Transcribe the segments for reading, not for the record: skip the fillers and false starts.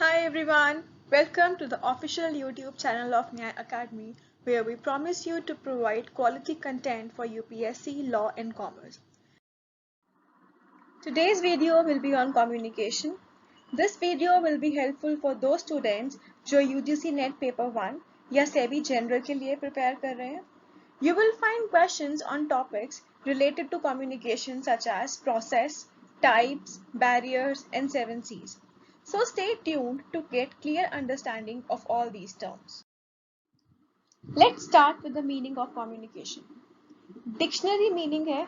Hi everyone, welcome to the official YouTube channel of Nyay Academy, where we promise you to provide quality content for UPSC, Law and Commerce. Today's video will be on communication. This video will be helpful for those students जो UGC NET Paper 1 या SEBI General के लिए prepare कर रहे हैं. You will find questions on topics related to communication such as process, types, barriers, and 7 C's. So stay tuned to get clear understanding of all these terms. Let's start with the meaning of communication. Dictionary meaning है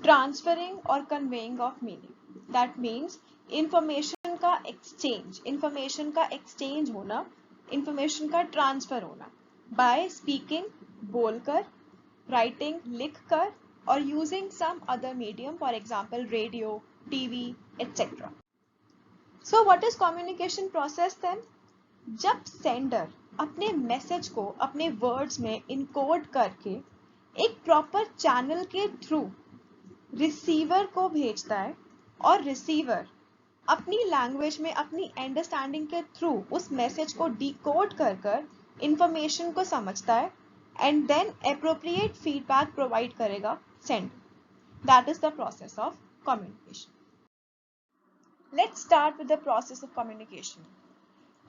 transferring or conveying of meaning. That means information का exchange होना, information का transfer होना by speaking बोलकर, writing लिखकर or using some other medium, for example radio, TV, etc. So what is communication process then? जब sender अपने message को अपने वर्ड्स में इनकोड करके एक प्रॉपर चैनल के थ्रू रिसीवर को भेजता है और रिसीवर अपनी लैंग्वेज में अपनी अंडरस्टैंडिंग के थ्रू उस मैसेज को डिकोड कर इंफॉर्मेशन को समझता है and then appropriate feedback provide करेगा sender. That is the process of communication. Let's start with the process of communication.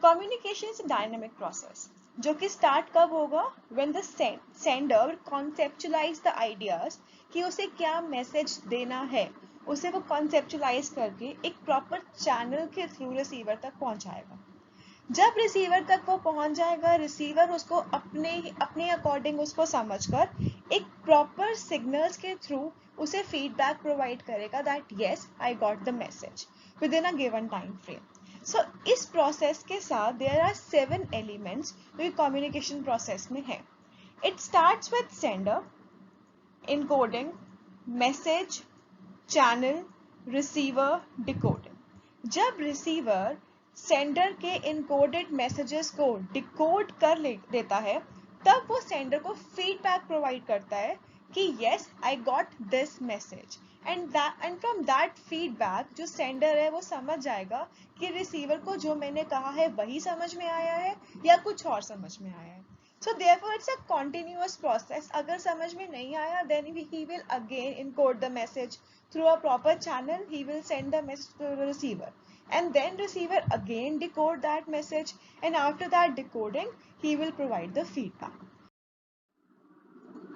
Communication is a dynamic process जो कि स्टार्ट कब होगा? When the sender conceptualize the ideas कि उसे क्या message देना है, उसे वो कॉन्सेप्चुलाइज करके एक प्रॉपर चैनल के थ्रू रिसीवर तक पहुंचाएगा. जब रिसीवर तक वो पहुंच जाएगा, रिसीवर उसको अपने अकॉर्डिंग उसको समझकर एक प्रॉपर सिग्नल्स के थ्रू उसे फीडबैक प्रोवाइड करेगा that yes I got the message within a given time frame. So इस प्रोसेस के साथ देयर आर 7 एलिमेंट्स जो कम्युनिकेशन प्रोसेस में है. It starts with sender, encoding, message, channel, receiver, decoding. जब receiver sender के encoded messages को decode कर देता है तब वो सेंडर को फीडबैक प्रोवाइड करता है कि yes I got this message and from that feedback जो सेंडर है वो समझ जाएगा कि रिसीवर को जो मैंने कहा है वही समझ में आया है या कुछ और समझ में आया है. So therefore it's a continuous process. अगर समझ में नहीं आया then he will again encode the message through a proper channel. He will send the message to the receiver and then receiver again decode that message and after that decoding he will provide the feedback.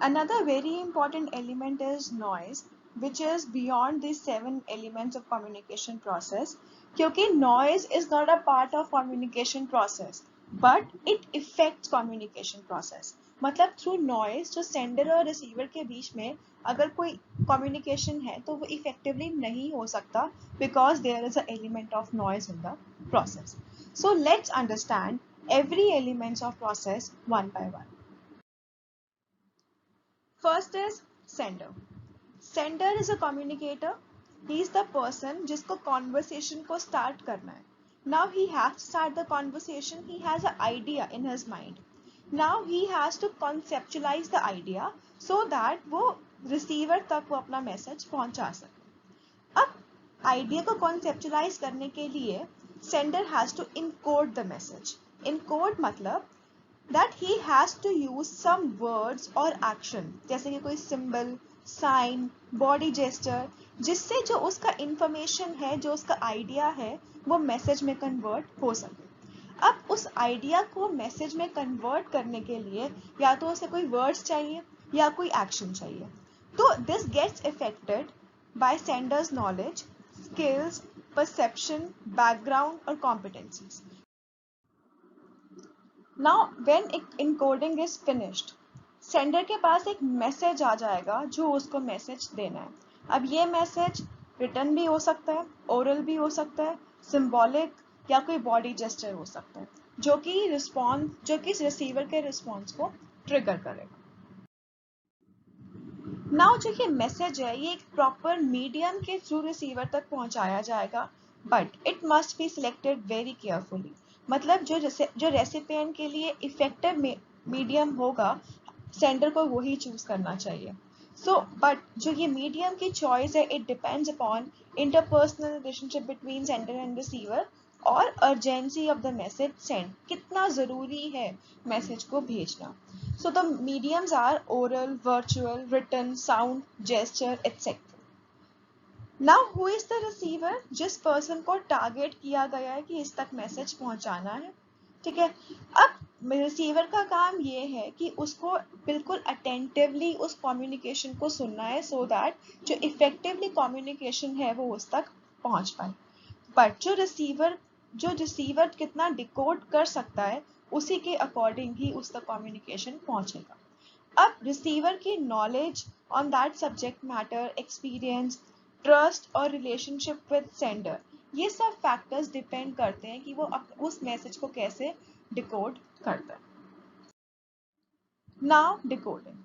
Another very important element is noise, which is beyond these 7 elements of communication process. क्योंकि noise is not a part of communication process, but it affects communication process. मतलब through noise जो sender और receiver के बीच में अगर कोई communication है तो वो effectively नहीं हो सकता because there is an element of noise in the process. So let's understand every elements of process one by one. First is sender. Sender is a communicator. He is the person जिसको conversation को start करना है. Now he has to start the conversation. He has an idea in his mind. Now he has to conceptualize the idea so that वो receiver तक वो अपना message पहुंचा सके. अब idea को conceptualize करने के लिए sender has to encode the message. Encode मतलब that he has to use some words or action जैसे कि कोई symbol, sign, body gesture जिससे जो उसका information है, जो उसका idea है वो message में convert हो सके. अब उस idea को message में convert करने के लिए या तो उसे कोई words चाहिए या कोई action चाहिए. तो this gets affected by sender's knowledge, skills, perception, background और competencies. Now when encoding is finished, sender के पास एक मैसेज आ जाएगा जो उसको मैसेज देना है. अब ये मैसेज रिटन भी हो सकता है, ओरल भी हो सकता है, सिंबॉलिक या कोई बॉडी जेस्चर हो सकता है जो कि रिसीवर के रिस्पॉन्स को ट्रिगर करेगा. नाउ जो ये मैसेज है ये एक प्रॉपर मीडियम के थ्रू रिसीवर तक पहुंचाया जाएगा but it must be selected very carefully. मतलब जो रेसिपिएंट के लिए इफेक्टिव मीडियम होगा सेंडर को वही चूज करना चाहिए. बट जो ये मीडियम की चॉइस है it depends upon interpersonal relationship between sender and receiver और urgency of the message send, कितना जरूरी है मैसेज को भेजना. So the mediums are oral, virtual, written, sound, gesture etcetera. Now who is the receiver, जिस person को target किया गया है कि इस तक मैसेज पहुंचाना है. ठीक है. अब रिसीवर का काम ये है कि उसको बिल्कुल अटेंटिवली उस कम्युनिकेशन को सुनना है सो दैट जो इफेक्टिवली कम्युनिकेशन है वो उस तक पहुंच पाए. बट जो रिसीवर कितना डिकोड कर सकता है उसी के अकॉर्डिंग ही उस तक कम्युनिकेशन पहुंचेगा. अब रिसीवर की knowledge on that subject matter, experience, trust और रिलेशनशिप विद सेंडर, ये सब फैक्टर्स डिपेंड करते हैं कि वो उस मैसेज को कैसे डिकोड करता है. Now decoding.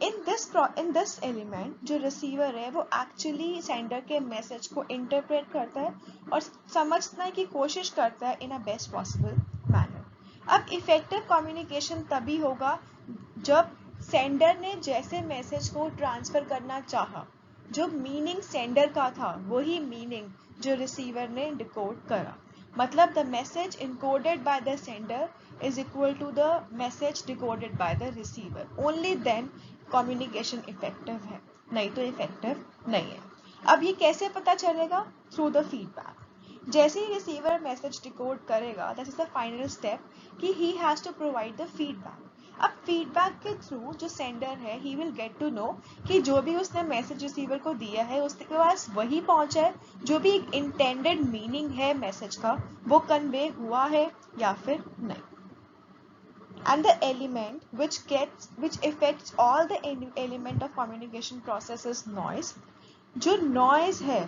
In this element जो रिसीवर है वो एक्चुअली सेंडर के मैसेज को इंटरप्रेट करता है और समझने की कोशिश करता है इन अ बेस्ट पॉसिबल मैनर. अब इफेक्टिव कम्युनिकेशन तभी होगा जब सेंडर ने जैसे मैसेज को ट्रांसफर करना चाहा, जो मीनिंग सेंडर का था वही मीनिंग जो रिसीवर ने डिकोड करा. मतलब the message encoded by the sender is equal to the message decoded by the receiver. Only then communication effective है, नहीं तो effective नहीं है. अब ये कैसे पता चलेगा? Through the feedback. जैसे ही रिसीवर मैसेज डिकोड करेगा, that is the final step कि he has to provide the feedback. अब फीडबैक के थ्रू जो सेंडर है he will get to know कि जो भी उसने मैसेज रिसीवर को दिया है उसके पास वही पहुंचा है, जो भी इंटेंडेड मीनिंग है मैसेज का वो कन्वे हुआ है या फिर नहीं. And the element which affects all the element of communication process is noise. जो noise है,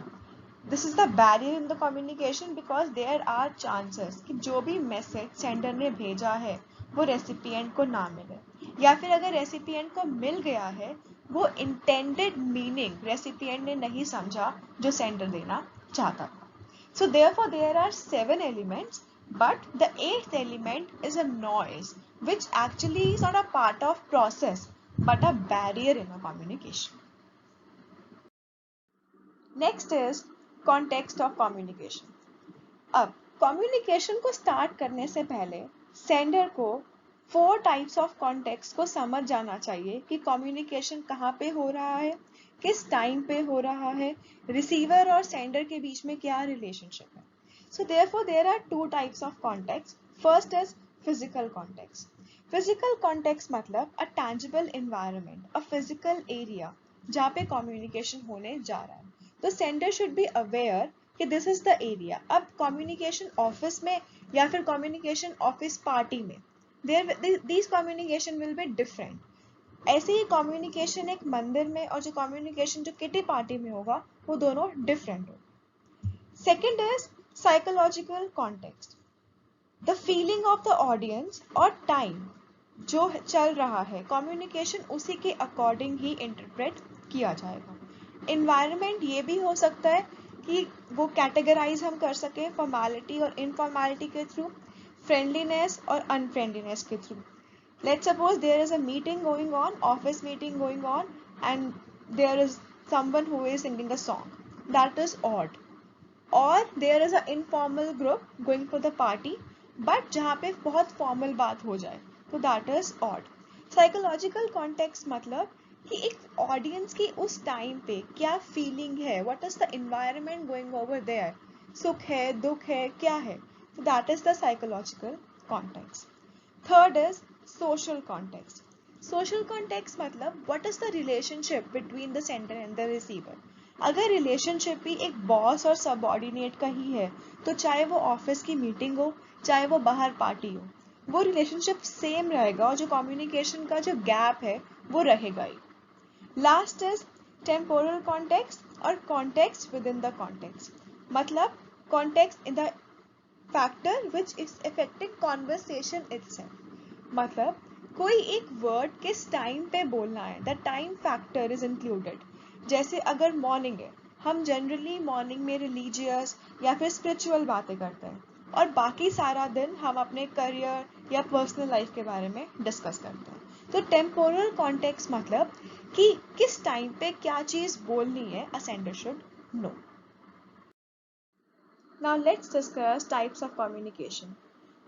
this is the barrier in the communication because there are chances कि जो भी message sender ने भेजा है वो recipient को ना मिले, या फिर अगर recipient को मिल गया है वो intended meaning recipient ने नहीं समझा जो sender देना चाहता था. So therefore there are 7 elements, but the 8th element is a noise which actually is not a part of process but a barrier in a communication. Next is context of communication. अब communication को start करने से पहले sender को 4 types of context को समझ जाना चाहिए कि communication कहाँ पे हो रहा है, किस टाइम पे हो रहा है, रिसीवर और सेंडर के बीच में क्या रिलेशनशिप है. So therefore there are 2 types of context. First is physical context. Physical context मतलब a tangible environment, a physical area जहाँ पे communication होने जा रहा है. तो सेंडर should be aware कि this is the area. अब communication office में या फिर communication office party में these communication will be different. ऐसे ही कम्युनिकेशन एक मंदिर में और जो कम्युनिकेशन जो किटी पार्टी में होगा वो दोनों डिफरेंट होगा. Second is psychological context. The feeling of the audience और टाइम जो चल रहा है कम्युनिकेशन उसी के अकॉर्डिंग ही इंटरप्रेट किया जाएगा. इन्वायरमेंट ये भी हो सकता है कि वो कैटेगराइज हम कर सकें फॉर्मेलिटी और इनफॉर्मेलिटी के थ्रू, फ्रेंडलीनेस और अनफ्रेंडलीनेस के through. Let's suppose there is a meeting going on, office meeting going on, and there is someone who is singing a song. That is odd. Or there is an informal group going for the party, but जहाँ पे बहुत formal बात हो जाए, तो that is odd. Psychological context मतलब कि एक audience की उस time पे क्या feeling है, what is the environment going over there, सुख है, दुख है, क्या है, so that is the psychological context. Third is social context. Social context मतलब what is the relationship between the sender and the receiver. अगर रिलेशनशिप भी एक बॉस और सबऑर्डिनेट का ही है तो चाहे वो ऑफिस की मीटिंग हो चाहे वो बाहर पार्टी हो वो रिलेशनशिप सेम रहेगा और जो कम्युनिकेशन का जो गैप है वो रहेगा ही. लास्ट इज टेम्पोरल कॉन्टेक्स्ट और context within the context. मतलब context in the factor which is affecting conversation itself. मतलब कोई एक वर्ड किस टाइम पे बोलना है, the time factor is included. जैसे अगर मॉर्निंग है, हम जनरली मॉर्निंग में रिलीजियस या फिर स्पिरिचुअल बातें करते हैं और बाकी सारा दिन हम अपने करियर या पर्सनल लाइफ के बारे में डिस्कस करते हैं. तो टेम्पोरल कॉन्टेक्स्ट मतलब कि किस टाइम पे क्या चीज बोलनी है, अ sender should know. Now let's discuss types of communication.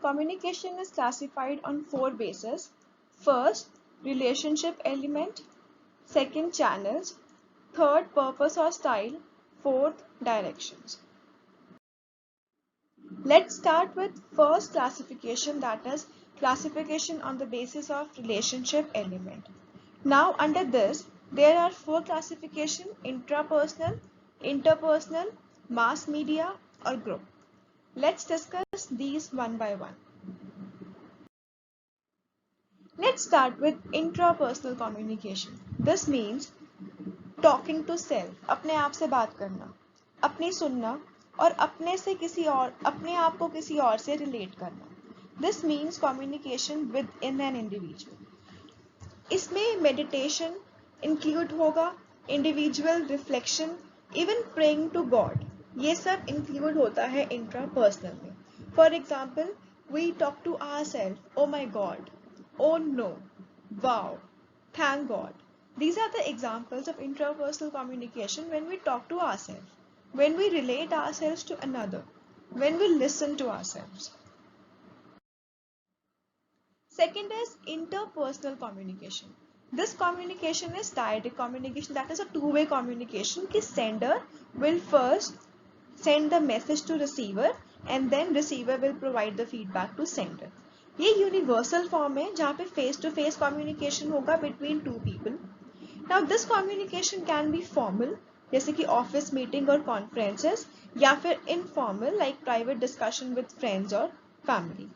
Communication is classified on four bases. First, relationship element. Second, channels. Third, purpose or style. Fourth, directions. Let's start with first classification, that is classification on the basis of relationship element. Now under this, there are four classification: intrapersonal, interpersonal, mass media or group. Let's discuss these one by one. Let's start with intrapersonal communication. This means talking to self, अपने आप से बात करना, अपनी सुनना और अपने आप को किसी और से रिलेट करना. This means communication within an individual. इसमें मेडिटेशन इंक्लूड होगा, individual reflection, even praying to God, ये सब इंक्लूड होता है इंट्रापर्सनल में. For example, we talk to our self, oh my God, oh no, wow, thank God. These are the examples of intrapersonal communication when we talk to ourselves, when we relate ourselves to another, when we listen to ourselves. Second is interpersonal communication. This communication is dyadic communication, that is a two-way communication. The sender will first send the message to receiver and then receiver will provide the feedback to sender. ये universal form है जहाँ पे face to face communication होगा between two people. Now this communication can be formal, जैसे कि office meeting और conferences, या फिर informal like private discussion with friends और family.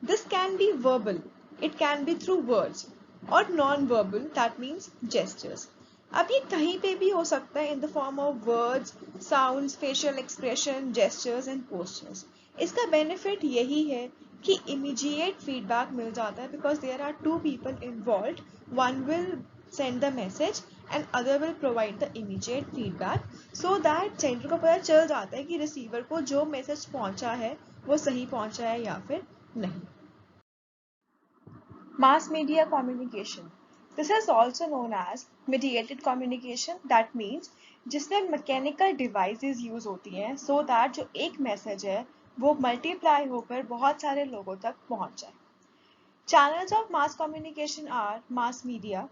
This can be verbal, it can be through words, और non verbal, that means gestures. अब ये कहीं पे भी हो सकता है in the form of words, sounds, facial expression, gestures and postures. इसका बेनिफिट यही है कि इमीडिएट फीडबैक मिल जाता है, because there are two people involved. One will send the message and other will provide the immediate feedback, so that sender को पता चल जाता है कि रिसीवर को जो मैसेज पहुंचा है वो सही पहुंचा है या फिर नहीं. Mass media communication. This is also known as mediated communication. That means जिसमें मैकेनिकल डिवाइसेस यूज होती हैं so that जो एक मैसेज है वो मल्टीप्लाई होकर बहुत सारे लोगों तक पहुंच जाए. Channels of mass communication are mass media,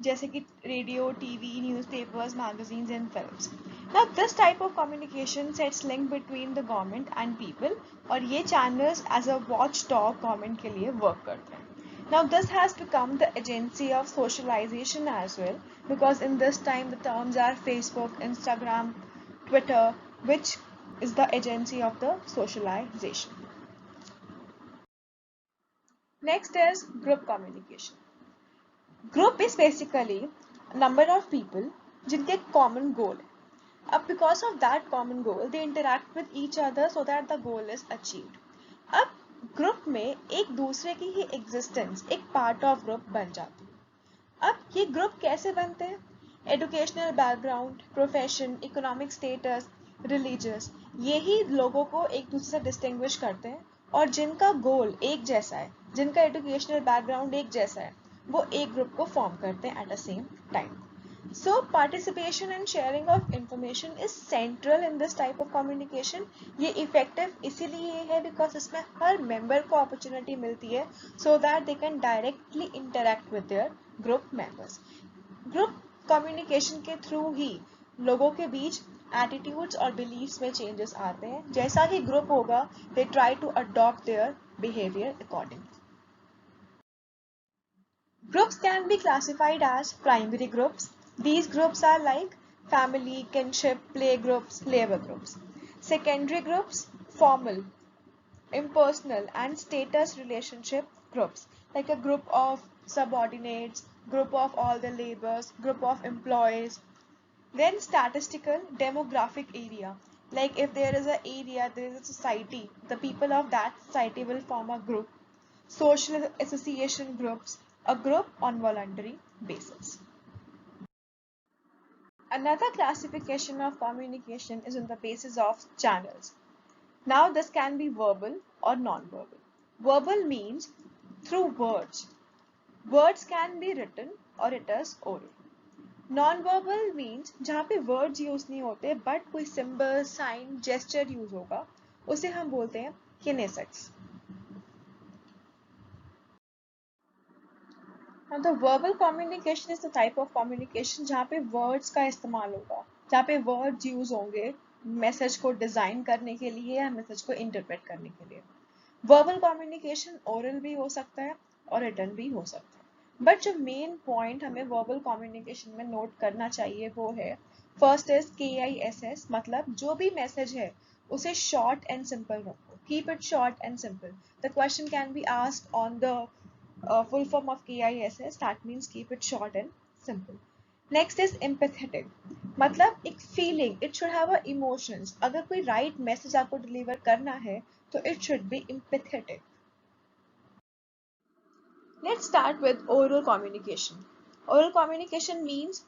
जैसे कि radio, TV, newspapers, magazines and films. Now this type of communication sets link between the government and people, और ये channels as a watchdog government के लिए work करते हैं. Now this has become the agency of socialisation as well, because in this time the terms are Facebook, Instagram, Twitter, which is the agency of the socialization. Next is group communication. Group is basically a number of people जिनके common goal है. अब because of that common goal, they interact with each other so that the goal is achieved. अब group में एक दूसरे की ही existence एक part of group बन जाती है. अब ये group कैसे बनते हैं? Educational background, profession, economic status, religious, यही लोगों को एक दूसरे से distinguish करते हैं, और जिनका goal एक जैसा है, जिनका educational background एक जैसा है, वो एक ग्रुप को फॉर्म करते हैं at the same time. So participation and sharing of information is central in this type of communication. ये इफेक्टिव इसीलिए है बिकॉज इसमें हर मेंबर को अपॉर्चुनिटी मिलती है so that they can directly interact with their group members. Group communication के through ही लोगों के बीच एटीट्यूड्स और बिलीव्स में चेंजेस आते हैं. जैसा ही ग्रुप होगा, they try to adopt their behaviour accordingly. Groups can be classified as primary groups. These groups are like family, kinship, play groups, labor groups. Secondary groups, formal, impersonal and status relationship groups, like a group of subordinates, group of all the laborers, group of employees. Then statistical, demographic area, like if there is an area, there is a society, the people of that society will form a group. Social association groups, a group on voluntary basis. Another classification of communication is on the basis of channels. Now this can be verbal or non-verbal. Verbal means through words. Words can be written or it is oral. Non verbal means जहाँ पे words use नहीं होते but कोई symbol, sign, gesture use होगा, उसे हम बोलते हैं kinesics. Now the verbal communication is the type of communication जहाँ पे words का इस्तेमाल होगा, जहाँ पे words use होंगे मैसेज को डिजाइन करने के लिए या मैसेज को इंटरप्रेट करने के लिए. वर्बल कम्युनिकेशन ओरल भी हो सकता है और रिटन भी हो सकता है, बट जो मेन पॉइंट हमें वर्बल कम्युनिकेशन में नोट करना चाहिए वो है, फर्स्ट इज KISS, मतलब जो भी मैसेज है उसे शॉर्ट एंड सिंपल रखो. Keep it short and simple. The question can be asked on the full form of KISS, that means keep it short and simple. Next is empathetic, मतलब एक feeling, it should have a emotions. अगर कोई right message आपको deliver करना है तो it should be empathetic. Let's start with oral communication. Oral communication means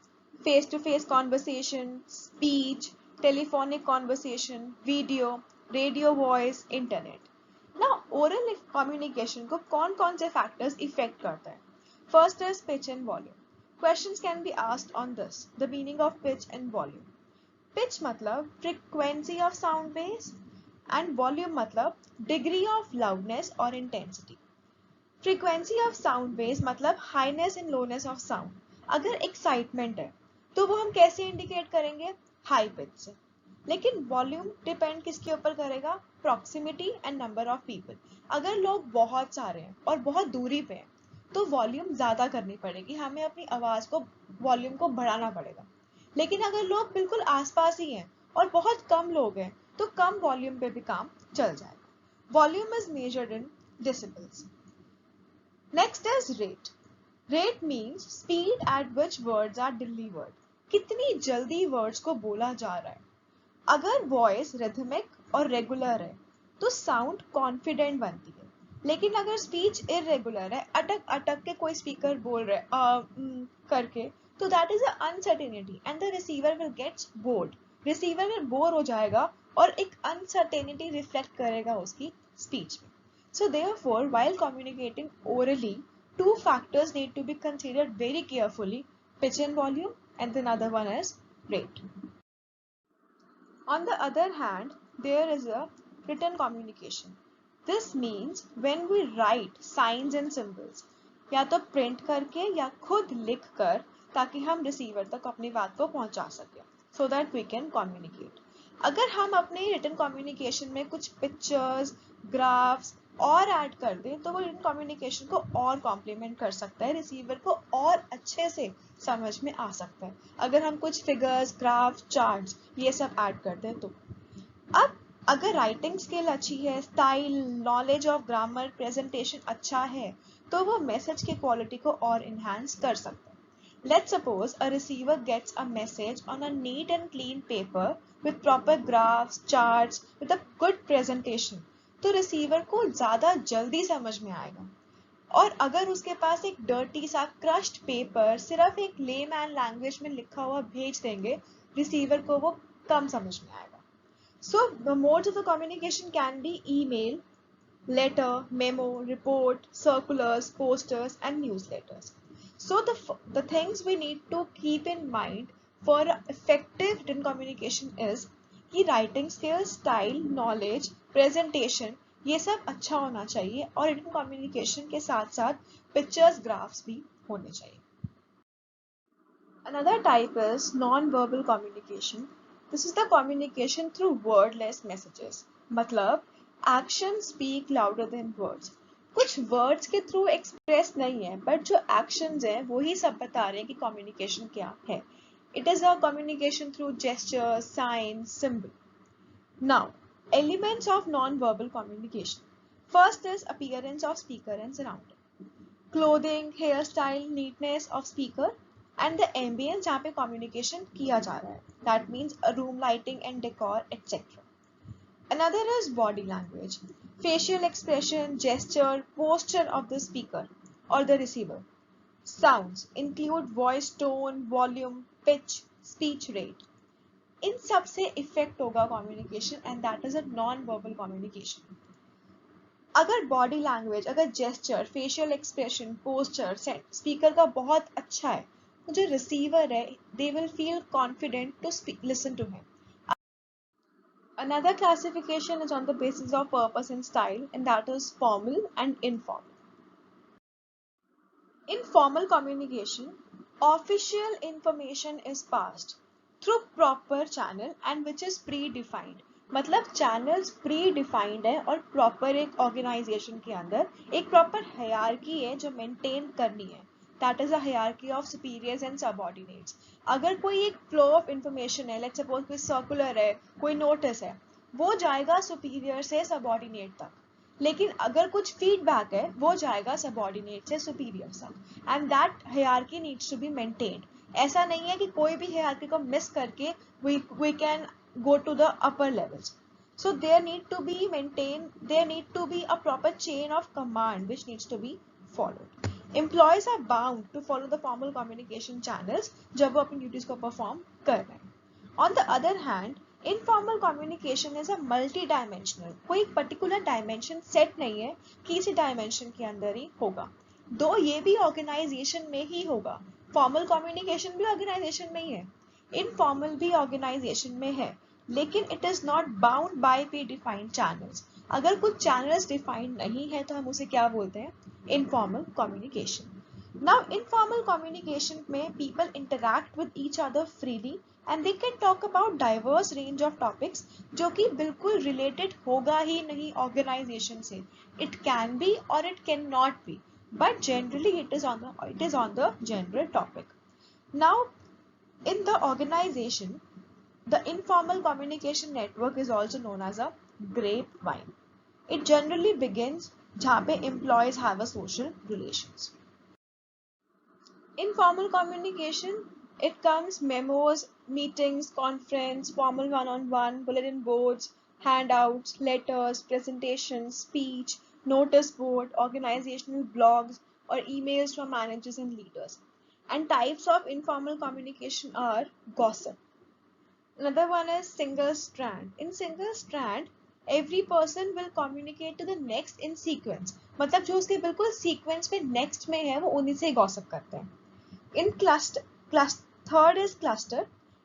face-to-face conversation, speech, telephonic conversation, video, radio voice, internet. Now, oral communication को कौन-कौन से factors affect करता है? First is pitch and volume. Questions can be asked on this. The meaning of pitch and volume. Pitch मतलब frequency of sound base and volume मतलब degree of loudness or intensity. Frequency of sound base मतलब Highness and लोनेस of sound. अगर excitement है तो वो हम कैसे indicate करेंगे? हाई पिच से. लेकिन वॉल्यूम डिपेंड किसके ऊपर करेगा? Proximity and number of people. अगर लोग बहुत सारे हैं और बहुत दूरी पे हैं तो वॉल्यूम ज्यादा करनी पड़ेगी, हमें अपनी आवाज को वॉल्यूम को बढ़ाना पड़ेगा. लेकिन अगर लोग बिल्कुल आसपास ही हैं और बहुत कम लोग हैं तो कम वॉल्यूम पे भी काम चल जाएगा. Volume is measured in decibels. Next is rate. Rate means speed at which words are delivered. कितनी जल्दी words को बोला जा रहा है. अगर voice rhythmic और regular है तो sound confident बनती है. लेकिन अगर speech irregular है, अटक अटक के कोई speaker बोल रहा है करके, तो that is an uncertainty and the receiver will get bored. Receiver में bore हो जाएगा और एक uncertainty reflect करेगा उसकी speech में. So therefore, while communicating orally, two factors need to be considered very carefully, pitch and volume, and the other one is rate. On the other hand, there is a written communication. This means when we write signs and symbols, या तो print करके या खुद लिख कर, ताकि हम receiver तक अपनी बात को पहुंचा सकें, so that we can communicate. अगर हम अपने written communication में कुछ pictures, graphs और ऐड कर दें तो वो रिटन कम्युनिकेशन को और कॉम्प्लीमेंट कर सकता है, रिसीवर को और अच्छे से समझ में आ सकता है. अगर हम कुछ फिगर्स, ग्राफ, चार्ट्स ये सब ऐड कर दें तो. अब अगर राइटिंग स्किल अच्छी है, style, knowledge of grammar, presentation अच्छा है तो वो मैसेज की क्वालिटी को और इन्हांस कर सकता है. Let's suppose a receiver gets a message on a neat and clean paper with proper graphs, charts, with a good presentation. तो रिसीवर को ज्यादा जल्दी समझ में आएगा. और अगर उसके पास एक डर्टी सा क्रश्ड पेपर सिर्फ एक लेमैन लैंग्वेज में लिखा हुआ भेज देंगे, रिसीवर को वो कम समझ में आएगा. So the modes of the communication can B email, letter, memo, report, circulars, posters, and newsletters. So the things we need to keep in mind for effective written communication is कि writing skills, style, knowledge, presentation ये सब अच्छा होना चाहिए और written communication के साथ साथ pictures, graphs भी होने चाहिए. Another type is non-verbal communication. This is the communication through wordless messages. मतलब action speak louder than words. कुछ वर्ड्स के थ्रू एक्सप्रेस नहीं है बट जो एक्शंस हैं वो ही सब बता रहे हैं कि कम्युनिकेशन क्या है. It is a communication through gesture, sign, symbol. Now elements of non verbal communication. First is appearance of speaker and surrounding. Clothing, hair style, neatness of speaker and the ambience जहाँ पे communication किया जा रहा है. That means room lighting and decor etcetera. Another is body language, facial expression, gesture, posture of the speaker or the receiver. Sounds include voice tone, volume, pitch, speech rate. इन सब से effect होगा communication and that is a non-verbal communication. अगर body language, अगर gesture, facial expression, posture, speaker का बहुत अच्छा है जो रिसीवर है they will feel confident to listen to him. Another classification is on the basis of purpose and style, and that is formal and informal. In formal communication, official information is passed through proper channel and which is predefined. मतलब channels predefined है और proper एक organization के अंदर एक proper hierarchy है जो maintain करनी है. That is a hierarchy of superiors and subordinates. अगर कोई एक flow of information है, let's suppose कोई circular है, कोई notice है, वो जाएगा superior से subordinate तक. लेकिन अगर कुछ फीडबैक है वो जाएगा सबऑर्डिनेट से सुपीरियर तक and that hierarchy needs to be maintained. ऐसा नहीं है कि कोई भी हायरार्की को मिस करके we can go to the upper levels. So there need to be a proper chain of command which needs to be followed. Employees are bound to follow the formal communication channels जब वो अपनी duties को perform कर रहे हैं. On the other hand, informal communication is a multi dimensional. कोई particular dimension set नहीं है कि इसी डायमेंशन के अंदर ही होगा. दो ये भी ऑर्गेनाइजेशन में ही होगा. फॉर्मल कम्युनिकेशन भी ऑर्गेनाइजेशन में ही है, इनफॉर्मल भी ऑर्गेनाइजेशन में है, लेकिन it is not bound by pre defined channels. अगर कुछ चैनल्स डिफाइंड नहीं है तो हम उसे क्या बोलते हैं? Informal communication. Now, informal communication में people interact with each other freely and they can talk about diverse range of topics जो कि बिल्कुल related होगा ही नहीं organization से. It can be or it cannot be, but generally it is on the general topic. Now, in the organization, the informal communication network is also known as a grapevine. It generally begins जहाँ पे employees have a social relations. Informal communication, it comes memos, meetings, conference, formal one-on-one, bulletin boards, handouts, letters, presentations, speech, notice board, organizational blogs, or emails from managers and leaders. And types of informal communication are gossip. Another one is single strand. In single strand, every person will communicate to the next in sequence. मतलब जो उसके बिल्कुल sequence में next में है वो उन्हीं से gossip करते हैं. In third is cluster.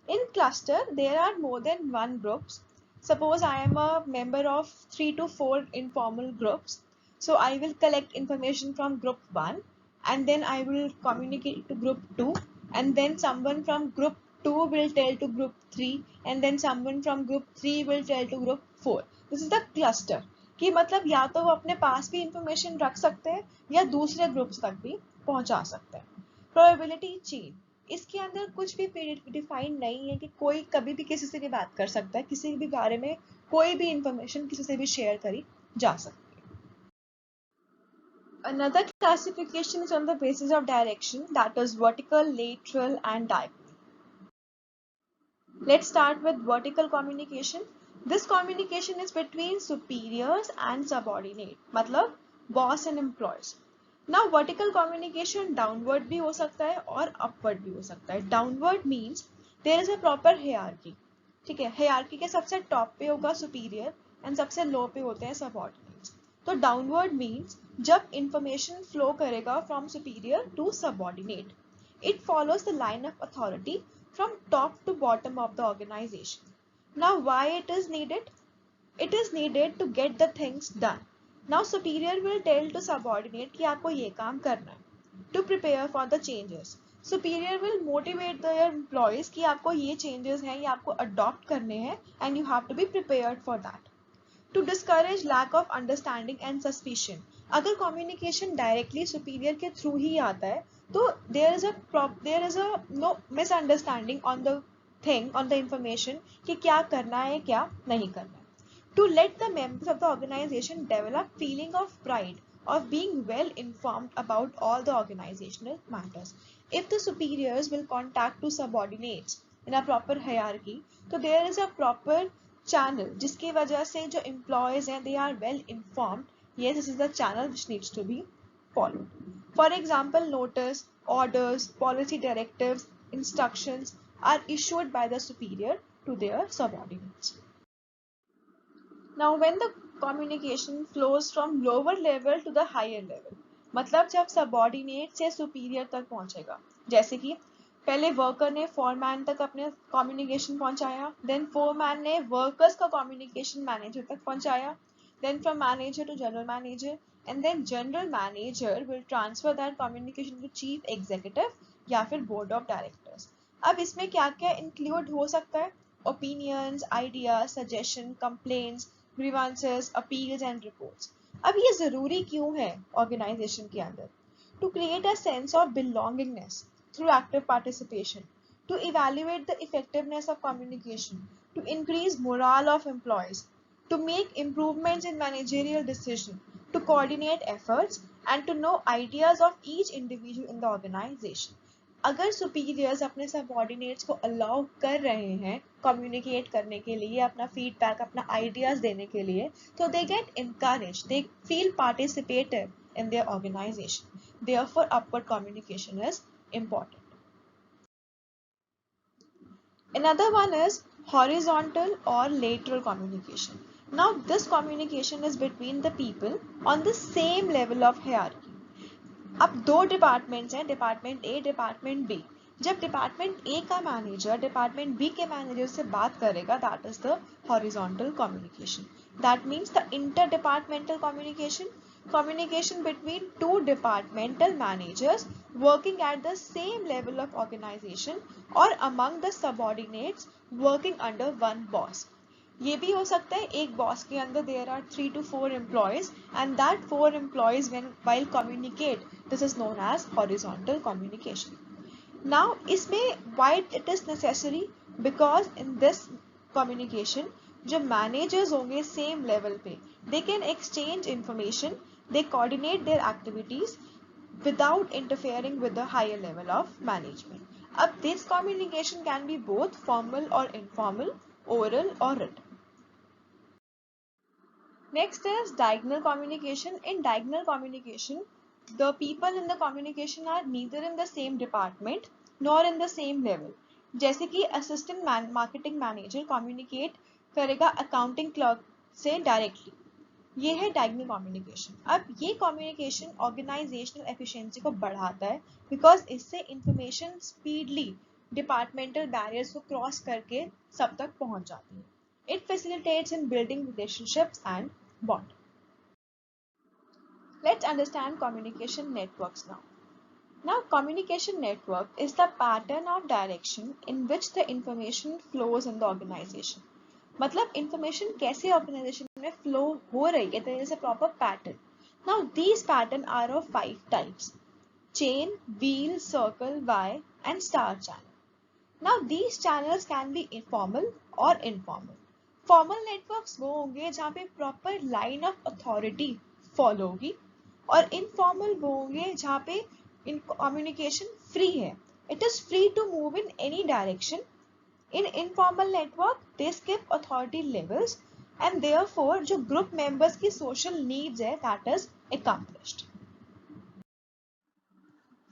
In cluster, there are more than one groups. Suppose I am a member of 3 to 4 informal groups. So I will collect information from group 1 and then I will communicate to group 2 and then someone from group 2 will tell to group 3 and then someone from group 3 will tell to group 4. This is the cluster. कि मतलब या तो वो अपने पास भी information रख सकते हैं या दूसरे ग्रुप्स तक भी पहुंचा सकते हैं. प्रोबेबिलिटी चेन, इसके अंदर कुछ भी डिफाइंड नहीं है कि कोई कभी भी किसी से भी बात कर सकता है, किसी भी बारे में कोई भी इंफॉर्मेशन किसी से भी शेयर करी जा सकती है. Another classification is on the basis of direction, that is vertical, lateral and diagonal. Let's start with vertical communication. This communication is between superiors and subordinate, मतलब boss and employees. Now vertical communication downward भी हो सकता है और upward भी हो सकता है. Downward means there is a proper hierarchy. ठीक है, hierarchy के सबसे top पे होगा superior and सबसे low पे होते हैं subordinates. तो downward means जब information flow करेगा from superior to subordinate. It follows the line of authority from top to bottom of the organization. Now why it is needed? It is needed to get the things done. Now superior will tell to subordinate कि आपको ये काम करना है. To prepare for the changes. Superior will motivate their employees कि आपको ये changes हैं, ये आपको adopt करने हैं and you have to be prepared for that. To discourage lack of understanding and suspicion. अगर communication directly superior के through ही आता है तो there is a no misunderstanding on the thing, on the information कि क्या करना है क्या नहीं करना है. To let the members of the organization develop feeling of pride of being well informed about all the organizational matters. If the superiors will contact to subordinates in a proper hierarchy, so there is a proper channel जिसकी वजह से जो employees हैं they are well informed. Yes, this is the channel which needs to be followed. For example, notice, orders, policy directives, instructions are issued by the superior to their subordinates. Now when the communication flows from lower level to the higher level, मतलब जब subordinate से superior तक पहुंचेगा, जैसे कि पहले worker ने foreman तक अपने कम्युनिकेशन पहुंचाया, देन फोरमैन ने वर्कर्स का कम्युनिकेशन मैनेजर तक पहुंचाया, then from manager to general manager, and then general manager will transfer that communication to chief executive या फिर बोर्ड ऑफ डायरेक्टर्स। अब इसमें क्या क्या इंक्लूड हो सकता है? Opinions, ideas, suggestion, complaints, grievances, appeals and reports. अब ये जरूरी क्यों है ऑर्गेनाइजेशन के अंदर? To create a sense of belongingness through active participation, to evaluate the effectiveness of communication, to increase morale of employees, to make improvements in managerial decision, to coordinate efforts, and to know ideas of each individual in the organization. अगर superiors अपने subordinates को allow कर रहे हैं communicate करने के लिए, अपना फीडबैक, अपना आइडियाज देने के लिए, तो they get encouraged, they feel participative in their organization. Therefore, upward communication is important. Another one is horizontal or lateral communication. Now, this communication is between the people on the same level of hierarchy. अब दो departments हैं, department A, department B. जब department A का manager department B के manager से बात करेगा, that is the horizontal communication. That means the inter departmental communication, communication between two departmental managers working at the same level of organization or among the subordinates working under one boss. ये भी हो सकता है एक boss के अंदर there are 3 to 4 employees and that 4 employees while communicate, this is known as horizontal communication. Now इसमें why it is necessary? Because in this communication जो managers होंगे same level पे, they can exchange information, they coordinate their activities without interfering with the higher level of management. अब this communication can be both formal or informal, oral or written. Next is diagonal communication. In diagonal communication, the people in the communication are neither in the same department nor in the same level. जैसे कि assistant marketing manager communicate करेगा accounting clerk से directly. ये है diagonal communication. अब ये communication organisational efficiency को बढ़ाता है बिकॉज इससे इंफॉर्मेशन स्पीडली डिपार्टमेंटल बैरियर्स को क्रॉस करके सब तक पहुंच जाती है। It facilitates in building relationships and bond. Let's understand communication networks now. Now, communication network is the pattern of direction in which the information flows in the organization. मतलब information कैसे organization में flow हो रही है, there is a proper pattern. Now, these patterns are of 5 types: chain, wheel, circle, Y, and star channel. Now, these channels can be informal or informal. Formal networks वो होंगे जहाँ पे proper line of authority follow होगी, और informal वो होंगे जहाँ पे communication free है. It is free to move in any direction. In informal network, they skip authority levels and therefore जो group members की social needs है, that is accomplished.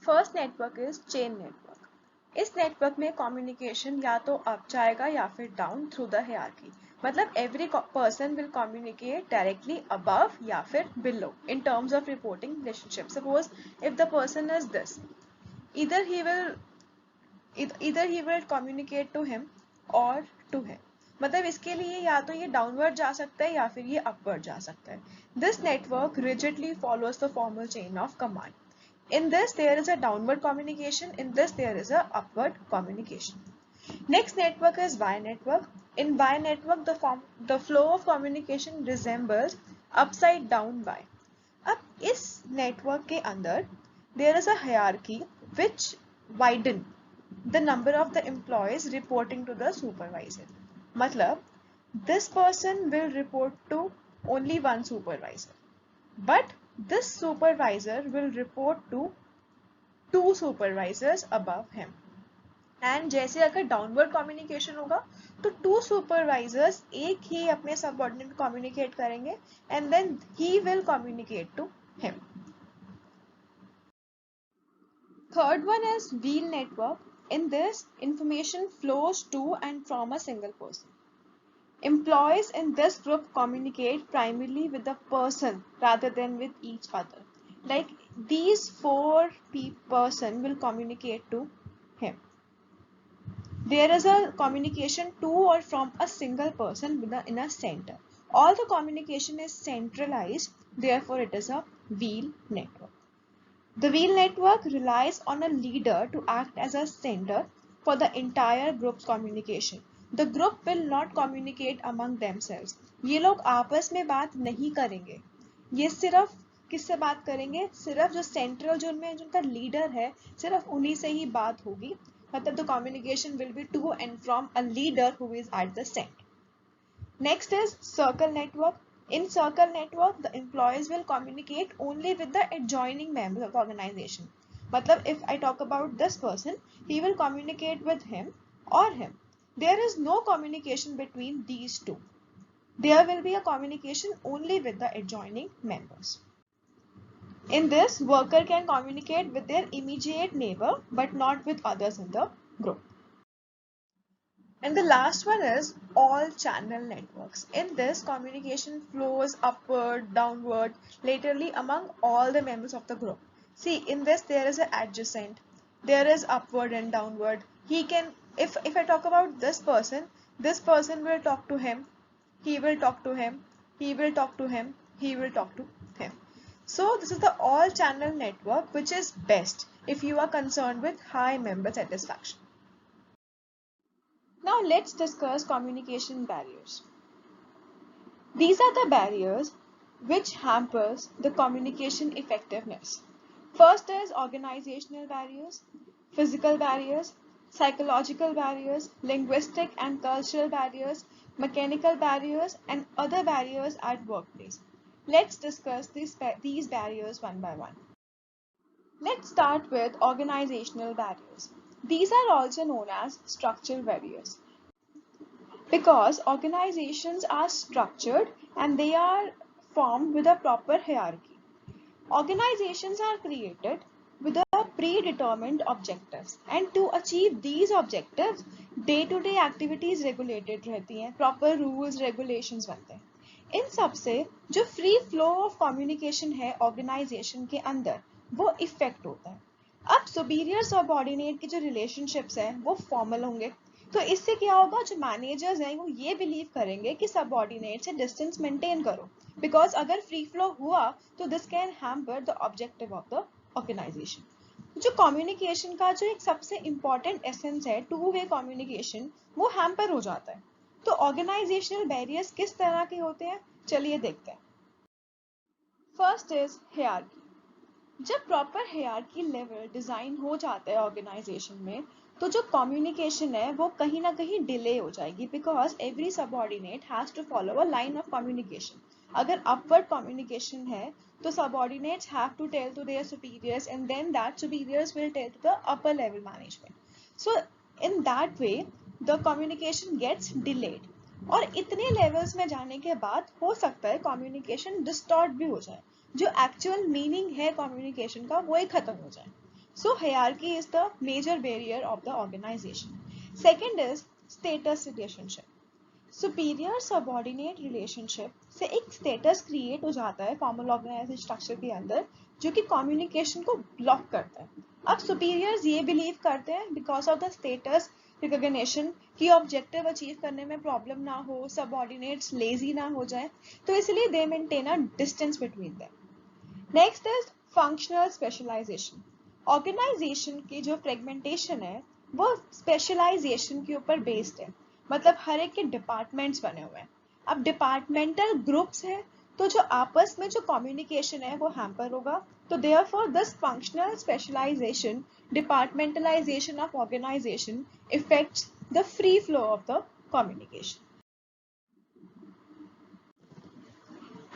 First network is chain network. इस network में communication या तो up जाएगा या फिर down through the hierarchy. मतलब every person will communicate directly above या फिर below in terms of reporting relationship. Suppose if the person is this, either he will communicate to him or to him. मतलब इसके लिए या तो ये downward जा सकता है या फिर ये अपवर्ड जा सकता है. This network rigidly follows the formal chain of command. In this there is a downward communication, in this there is a upward communication. Next network is Y network. In Y network the flow of communication resembles upside down Y. अब इस network के अंदर there is a hierarchy which widen the number of the employees reporting to the supervisor. मतलब this person will report to only one supervisor, but this supervisor will report to two supervisors above him. And जैसे अगर downward communication होगा तो two supervisors एक ही अपने subordinate communicate करेंगे and then he will communicate to him. Third one is wheel network. In this, information flows to and from a single person. Employees in this group communicate primarily with the person rather than with each other. Like these 4 person will communicate to him. there is a communication to or from a single person in a center. All the communication is centralized, therefore it is a wheel network. The wheel network relies on a leader to act as a sender for the entire group's communication. The group will not communicate among themselves. ये लोग आपस में बात नहीं करेंगे. ये सिर्फ किससे बात करेंगे? सिर्फ जो सेंट्रल जो उनमें जिनका लीडर है, सिर्फ उन्हीं से ही बात होगी. मतलब the communication will be to and from a leader who is at the center. Next is circle network. In circle network, the employees will communicate only with the adjoining members of the organization. Matlab, if I talk about this person, he will communicate with him or him. There is no communication between these two. There will be a communication only with the adjoining members. In this, worker can communicate with their immediate neighbor but not with others in the group. And the last one is all channel networks. In this, communication flows upward, downward, laterally among all the members of the group. See, in this there is an adjacent, there is upward and downward. He can, if I talk about this person will talk to him, he will talk to him, he will talk to him, he will talk to him. So this is the all channel network, which is best if you are concerned with high member satisfaction. Now let's discuss communication barriers. These are the barriers which hampers the communication effectiveness. First is organizational barriers, physical barriers, psychological barriers, linguistic and cultural barriers, mechanical barriers, and other barriers at workplace. Let's discuss these barriers one by one. Let's start with organizational barriers. These are also known as structural barriers because organizations are structured and they are formed with a proper hierarchy. Organizations are created with a predetermined objectives, and to achieve these objectives day-to-day activities regulated रहती हैं, proper rules regulations बनते हैं. इन सब से जो free flow of communication है organization के अंदर वो इफेक्ट होता है. अब सुपीरियर सबऑर्डिनेट के जो रिलेशनशिप्स हैं वो फॉर्मल होंगे, तो इससे क्या होगा, जो मैनेजर्स हैं वो ये बिलीव करेंगे कि सबऑर्डिनेट से डिस्टेंस मेंटेन करो, बिकॉज अगर फ्री फ्लो हुआ तो this can hamper the objective of the organisation. जो कम्युनिकेशन का जो एक सबसे इम्पॉर्टेंट एसेंस है टू वे कम्युनिकेशन, वो हैम्पर हो जाता है. तो ऑर्गेनाइजेशनल बैरियर्स किस तरह के होते हैं, चलिए देखते हैं. First is hierarchy. जब प्रॉपर हियरार्की लेवल डिजाइन हो जाता है ऑर्गेनाइजेशन में, तो जो कम्युनिकेशन है वो कहीं ना कहीं डिले हो जाएगी, because every subordinate has to follow a line of communication. अगर अपवर्ड कम्युनिकेशन है तो subordinates have to tell to their superiors and then that superiors will tell to the upper level management. So in that way the communication gets delayed, और इतने levels में जाने के बाद हो सकता है कम्युनिकेशन डिस्टॉर्ट भी हो जाए, जो एक्चुअल मीनिंग है कम्युनिकेशन का वो ही खत्म हो जाए. So hierarchy is the major barrier of the organization. Second is status relationship. Superior subordinate relationship से एक status create हो जाता है formal organization structure के अंदर, जो कि communication को block करता है. अब superiors ये believe करते हैं because of the status recognition कि objective achieve करने में problem ना हो, subordinates lazy ना हो जाए, तो इसलिए they maintain a distance between them. Next is functional specialization. Organisation की जो फ्रेगमेंटेशन है वो स्पेशलाइजेशन के ऊपर बेस्ड है, मतलब हर एक के डिपार्टमेंट्स बने हुए हैं. अब डिपार्टमेंटल ग्रुप्स हैं तो जो आपस में जो कम्युनिकेशन है वो हैम्पर होगा. तो therefore this functional specialisation, departmentalisation of organisation effects the free flow of the communication.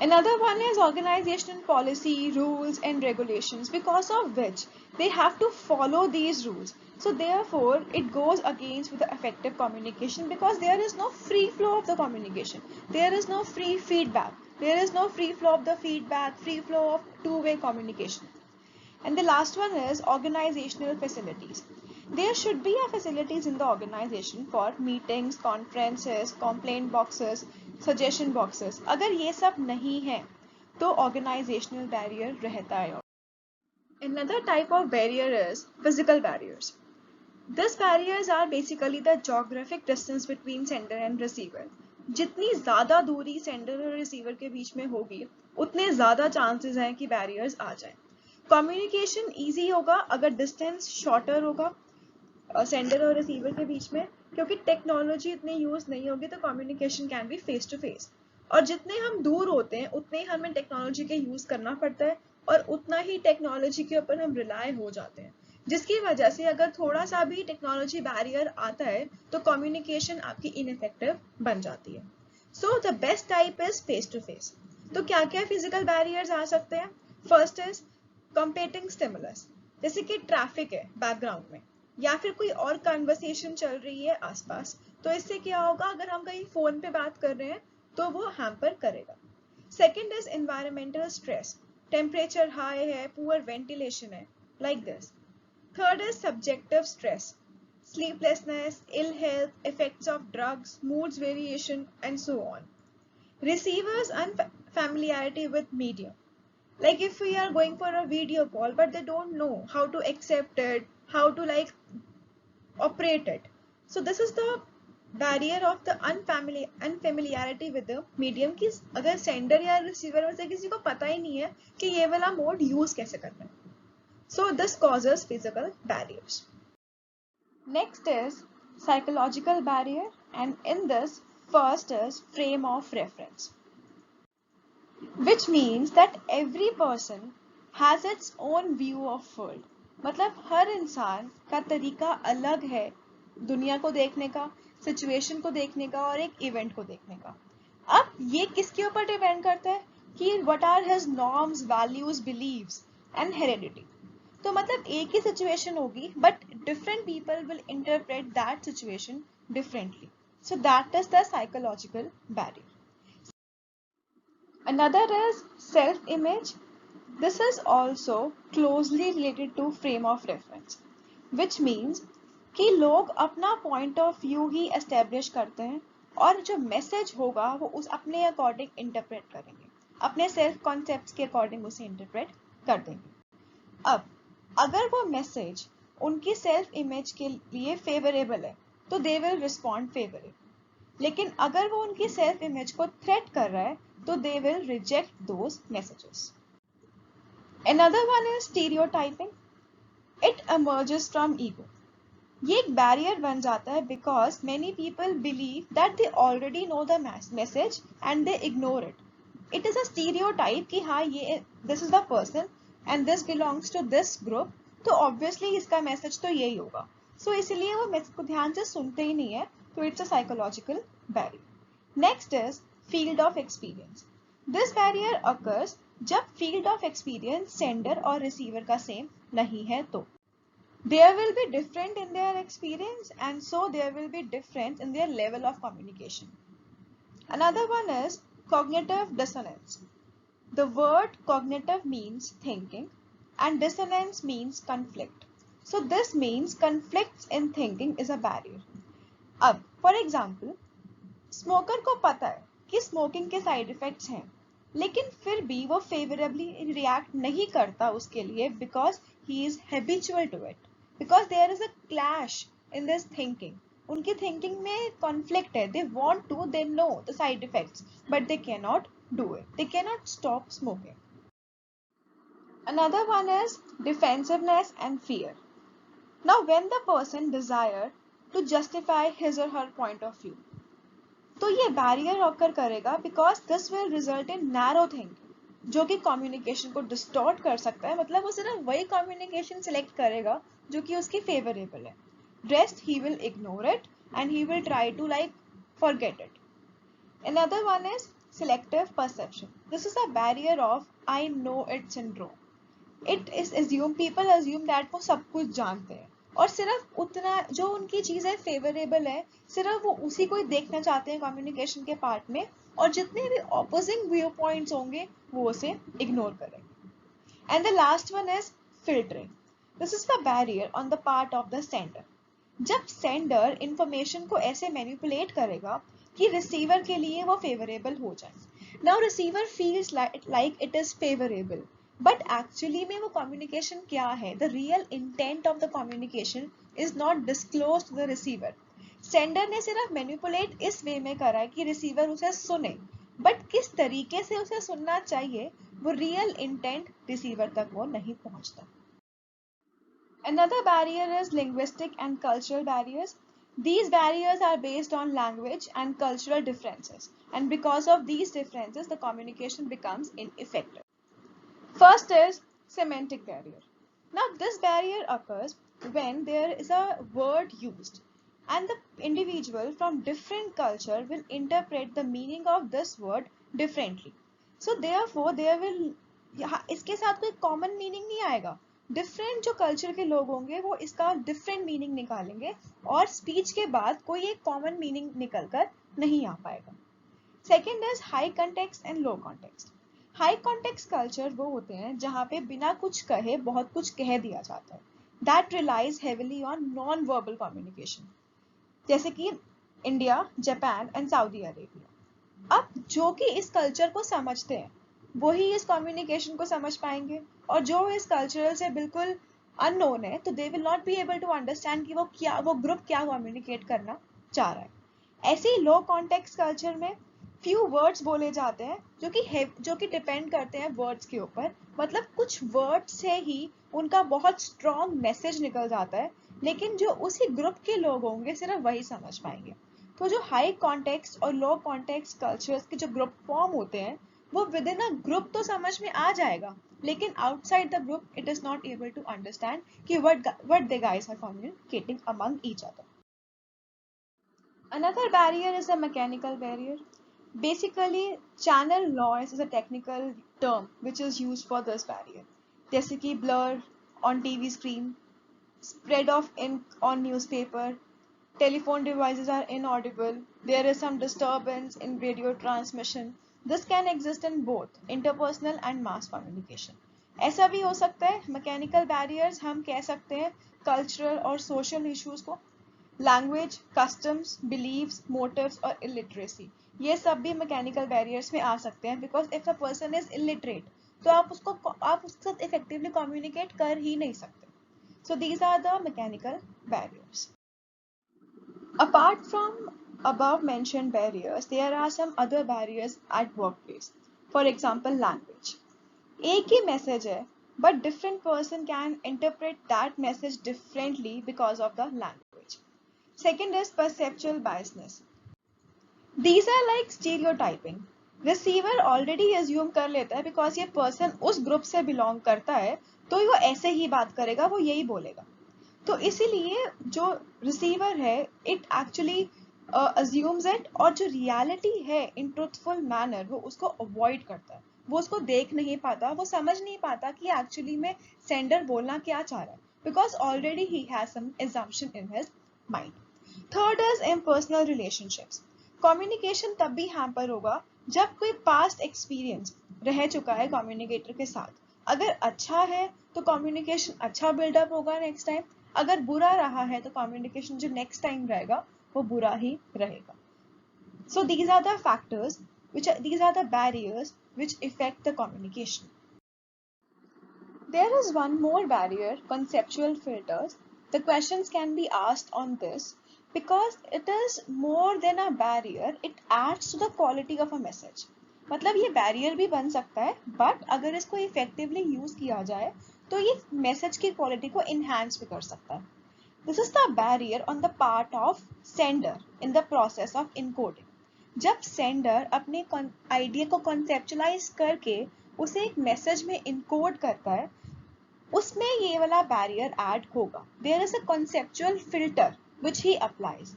Another one is organizational policy, rules and regulations, because of which they have to follow these rules. So therefore it goes against with the effective communication, because there is no free flow of the communication. There is no free feedback. There is no free flow of the feedback, free flow of two-way communication. And the last one is organizational facilities. There should be a facilities in the organization for meetings, conferences, complaint boxes, suggestion boxes. अगर ये सब नहीं है तो organizational barrier रहता है. Another type of barrier is physical barriers. These barriers are basically the geographic distance between sender and receiver. जितनी ज़्यादा दूरी सेंडर और रिसीवर के बीच में होगी उतने ज़्यादा चांसेस हैं कि बैरियर्स आ जाएं। कम्युनिकेशन ईजी होगा अगर डिस्टेंस शॉर्टर होगा सेंडर और रिसीवर के बीच में, क्योंकि टेक्नोलॉजी इतनी यूज़ नहीं होगी तो communication can be face to face. और जितने हम दूर होते हैं उतने ही हमें टेक्नोलॉजी का यूज़ करना पड़ता है और उतना ही टेक्नोलॉजी के ऊपर हम रिलाय हो जाते हैं, जिसकी वजह से अगर थोड़ा सा भी टेक्नोलॉजी बैरियर आता है तो कम्युनिकेशन आपकी इनइफेक्टिव बन जाती है। So the best type is face to face. तो क्या क्या फिजिकल बैरियर्स आ सकते हैं? फर्स्ट इज कंपेटिंग स्टिमुलस, जैसे कि ट्रैफिक है बैकग्राउंड में या फिर कोई और कन्वर्सेशन चल रही है आसपास, तो इससे क्या होगा, अगर हम कहीं फोन पे बात कर रहे हैं तो वो हैम्पर करेगा। Second is environmental stress, temperature high है, पुअर वेंटिलेशन है, like this. Third is subjective stress, sleeplessness, ill health, effects of drugs, moods variation, and so on. Receivers unfamiliarity with medium. Like if we are going for a video call, but they don't know how to accept it, how to like operate it. So this is the barrier of the unfamiliarity with the medium कि अगर sender या receiver में से किसी को पता ही नहीं है कि ये वाला mode use कैसे करना है. So this causes physical barriers. Next is psychological barrier, and in this first is frame of reference, which means that every person has its own view of world. मतलब हर इंसान का तरीका अलग है दुनिया को देखने का, सिचुएशन को देखने का और एक इवेंट को देखने का। अब ये किसके ऊपर डिपेंड करता है कि what are his norms, values, beliefs and heredity. तो मतलब एक ही सिचुएशन होगी but different people will interpret that situation differently, so that is the psychological barrier. Another is self image, this is also closely related to frame of reference, which means कि लोग अपना point of view ही establish करते हैं और जो message होगा वो उस अपने अकॉर्डिंग इंटरप्रेट करेंगे, अपने सेल्फ कॉन्सेप्ट्स के अकॉर्डिंग उसे इंटरप्रेट कर देंगे। अब अगर वो मैसेज उनकी सेल्फ इमेज के लिए फेवरेबल है तो दे विल रिस्पॉन्ड फेवरेबल, लेकिन अगर वो उनकी सेल्फ इमेज को थ्रेट कर रहा है तो they will reject those messages. Another one is stereotyping, it emerges from ego. ये एक बैरियर बन जाता है because many people believe that they already know the message and they ignore it. It is a stereotype कि हाँ ये this is the person and this belongs to this group, तो obviously इसका मैसेज तो यही होगा, so इसलिए वो मैसेज को ध्यान से सुनते ही नहीं है, तो it's a psychological barrier. Next is field of experience. This barrier occurs जब field of experience sender और receiver का same नहीं है तो there will be different in their experience and so there will be difference in their level of communication. Another one is cognitive dissonance. The word cognitive means thinking and dissonance means conflict. So this means conflicts in thinking is a barrier. अब for example, smoker को पता है कि smoking के side effects हैं, लेकिन फिर भी वो favorably react नहीं करता उसके लिए because he is habitual to it. Because there is a clash in this thinking. उनकी thinking में conflict है. They want to, they know the side effects, but they cannot do it. They cannot stop smoking. Another one is defensiveness and fear. Now when the person desire to justify his or her point of view, तो ये barrier occur करेगा because this will result in narrow thinking, जो कि communication को distort कर सकता है। मतलब वो सिर्फ वही communication select करेगा जो कि उसकी favorable है, rest he will ignore it and he will try to like forget it. Another one is selective perception. This is a barrier of I know it syndrome. It is assumed, people assume that वो सब कुछ जानते हैं और सिर्फ उतना जो उनकी चीजें फेवरेबल है सिर्फ वो उसी को ही देखना चाहते हैं कम्युनिकेशन के पार्ट में, और जितने भी ऑपोजिंग व्यू पॉइंट्स होंगे वो उसे इग्नोर करेंगे। And the last one is filtering. This is the barrier on the part of the sender. जब सेंडर इंफॉर्मेशन को ऐसे मैनिपुलेट करेगा कि रिसीवर के लिए वो फेवरेबल हो जाए. Now receiver feels like it is favourable but actually में वो कम्युनिकेशन क्या है, the real intent of the communication is not disclose to the receiver. Sender ने सिर्फ मैनिपुलेट इस वे में करा है कि रिसीवर उसे सुने, बट किस तरीके से उसे सुनना चाहिए वो रियल इंटेंट रिसीवर तक वो नहीं पहुंचता. Another barrier is linguistic and cultural barriers. These barriers are based on language and cultural differences, and because of these differences, the communication becomes ineffective. First is semantic barrier. Now, this barrier occurs when there is a word used, and the individual from different culture will interpret the meaning of this word differently. So, therefore, there will इसके साथ कोई common meaning नहीं आएगा. Different जो culture के लोग होंगे वो इसका डिफरेंट मीनिंग निकालेंगे और स्पीच के बाद कोई एक कॉमन मीनिंग निकल कर नहीं आ पाएगा. Second is high context and low context. High context culture वो होते हैं जहाँ पे बिना कुछ कहे बहुत कुछ कह दिया जाता है. That relies heavily on non verbal communication, जैसे कि India, Japan and Saudi Arabia. अब जो कि इस कल्चर को समझते हैं वो ही इस कम्युनिकेशन को समझ पाएंगे, और जो इस कल्चरल से बिल्कुल अननोन है तो they will not be able to understand कि वो ग्रुप क्या कम्युनिकेट करना चाह रहा है. ऐसे ही लो कॉन्टेक्स्ट कल्चर में फ्यू वर्ड्स बोले जाते हैं जो कि डिपेंड करते हैं वर्ड्स के ऊपर. मतलब कुछ वर्ड से ही उनका बहुत स्ट्रॉन्ग मैसेज निकल जाता है, लेकिन जो उसी ग्रुप के लोग होंगे सिर्फ वही समझ पाएंगे. तो जो हाई कॉन्टेक्स्ट और लो कॉन्टेक्स्ट कल्चर्स के जो ग्रुप फॉर्म होते हैं वो विद इन अ ग्रुप तो समझ में आ जाएगा, लेकिन outside the group it is not able to understand कि what the guys are communicating among each other. Another barrier is a mechanical barrier. Basically, channel noise is a technical term which is used for this barrier. जैसे कि blur on TV screen, spread of ink on newspaper, telephone devices are inaudible, there is some disturbance in radio transmission. This can exist in both interpersonal and mass communication. ऐसा भी हो सकता है. Mechanical barriers हम कह सकते हैं cultural और सोशल इश्यूज को. लैंग्वेज, कस्टम्स, बिलीव्स, मोटिव्स और इलिटरेसी, ये सब भी मैकेनिकल बैरियर्स में आ सकते हैं. Because if a person is illiterate तो आप उसके साथ इफेक्टिवली कम्युनिकेट कर ही नहीं सकते. So these are the mechanical barriers. Apart from above mentioned barriers, there are some other barriers at workplace. For example, language. एक ही message है, but different person can interpret that message differently because of the language. Second is perceptual biasness. These are like stereotyping. Receiver already assume कर लेता है because ये person उस group से belong करता है, तो वो ऐसे ही बात करेगा, वो यही बोलेगा. तो इसीलिए जो रिसीवर है इट एक्चुअली अज्यूम्स इट, और जो रियलिटी है इन ट्रूथफुल मैनर वो उसको अवॉइड करता है. वो उसको देख नहीं पाता, वो समझ नहीं पाता कि एक्चुअली में सेंडर बोलना क्या चाह रहा है, because already he has some assumption in his mind. Third is impersonal relationships. Communication तब भी हैम्पर होगा जब कोई पास्ट एक्सपीरियंस रह चुका है कम्युनिकेटर के साथ. अगर अच्छा है तो कम्युनिकेशन अच्छा बिल्डअप होगा नेक्स्ट टाइम. अगर बुरा रहा है तो कम्युनिकेशन जो नेक्स्ट टाइम रहेगा वो बुरा ही रहेगा. So these are the factors these are the barriers which affect the communication. There is one more barrier, conceptual filters. The questions can be asked on this because it is more than a barrier, it adds to the quality of a message. मतलब ये barrier भी बन सकता है, but अगर इसको effectively use किया जाए तो ये मैसेज की क्वालिटी को इनहैंस भी कर सकता है. This is the barrier on the part of sender in the process of encoding. जब सेंडर अपने आइडिया को कॉन्सेप्चुलाइज करके उसे एक मैसेज में इनकोड करता है, उसमें ये वाला बैरियर ऐड होगा. There is a conceptual filter which he applies.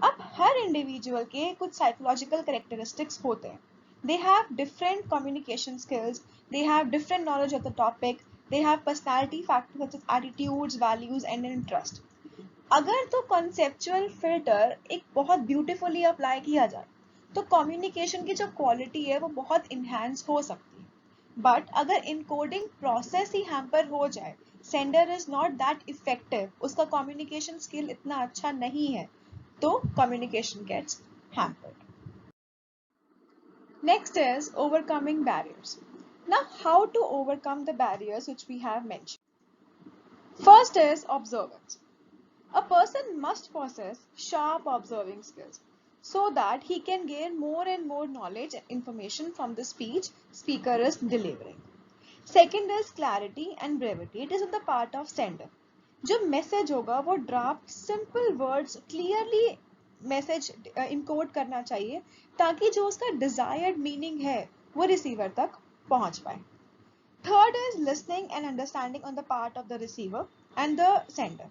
अब हर इंडिविजुअल के कुछ साइकोलॉजिकल कैरेक्टरिस्टिक्स होते हैं. They have different communication skills, they have different knowledge of the topic, they have personality factors such as attitudes, values and interest. अगर तो conceptual filter एक बहुत beautifully apply किया जाए तो communication की जो quality है वो बहुत enhance हो सकती है. But अगर encoding process ही hamper हो जाए, sender is not that effective, उसका communication skill इतना अच्छा नहीं है, तो communication gets hampered. Next is overcoming barriers. Now, how to overcome the barriers which we have mentioned? First is observance. A person must possess sharp observing skills so that he can gain more and more knowledge and information from the speech speaker is delivering. Second is clarity and brevity. It is on the part of sender. जो message होगा वो draft simple words clearly message encode करना चाहिए ताकि जो उसका desired meaning है वो रिसीवर तक पहुंच पाए. Third is listening and understanding on the part of the receiver and the sender.